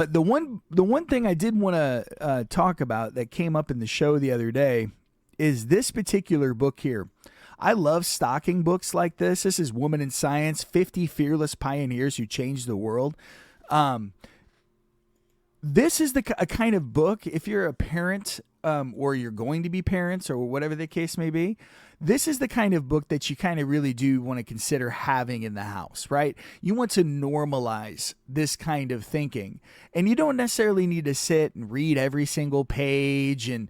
But the one thing I did want to talk about that came up in the show the other day is this particular book here. I love stocking books like this. This is Woman in Science: 50 Fearless Pioneers Who Changed the World. Um, this is a kind of book, if you're a parent, or you're going to be parents or whatever the case may be, this is the kind of book that you kind of really do want to consider having in the house, right? You want to normalize this kind of thinking. And you don't necessarily need to sit and read every single page and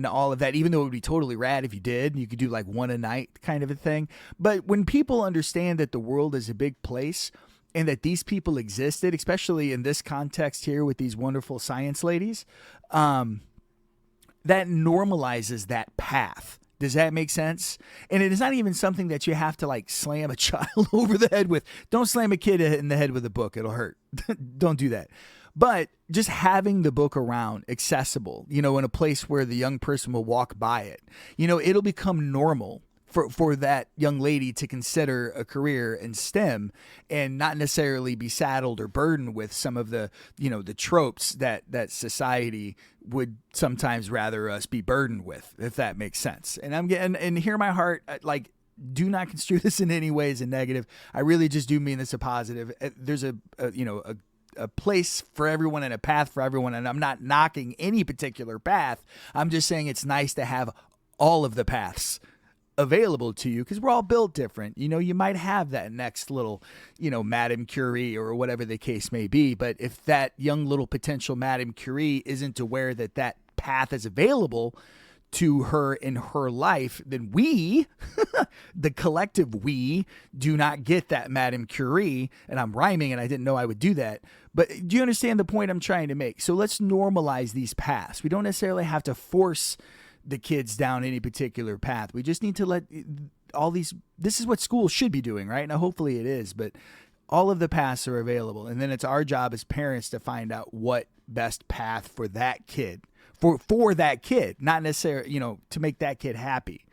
all of that, even though it would be totally rad if you did. You could do like one a night kind of a thing. But when people understand that the world is a big place, and that these people existed, especially in this context here with these wonderful science ladies, that normalizes that path. Does that make sense? And it is not even something that you have to like slam a child over the head with. Don't slam a kid in the head with a book. It'll hurt. Don't do that. But just having the book around, accessible, in a place where the young person will walk by it, it'll become normal for that young lady to consider a career in STEM and not necessarily be saddled or burdened with some of the tropes that society would sometimes rather us be burdened with, if that makes sense. And I'm getting, and hear my heart, like, do not construe this in any way as a negative. I really just do mean this a positive. There's a place for everyone and a path for everyone. And I'm not knocking any particular path. I'm just saying it's nice to have all of the paths available to you, because we're all built different. You might have that next little, Madame Curie or whatever the case may be. But if that young little potential Madame Curie isn't aware that that path is available to her in her life, then we, the collective we, do not get that Madame Curie. And I'm rhyming and I didn't know I would do that. But do you understand the point I'm trying to make? So let's normalize these paths. We don't necessarily have to force the kids down any particular path. We just need to let all these, this is what school should be doing, right? Now, hopefully it is, but all of the paths are available. And then it's our job as parents to find out what best path for that kid, for that kid, not necessarily, to make that kid happy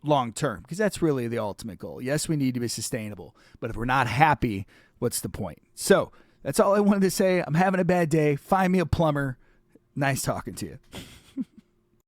long term, because that's really the ultimate goal. Yes, we need to be sustainable, but if we're not happy, what's the point? So that's all I wanted to say. I'm having a bad day. Find me a plumber. Nice talking to you.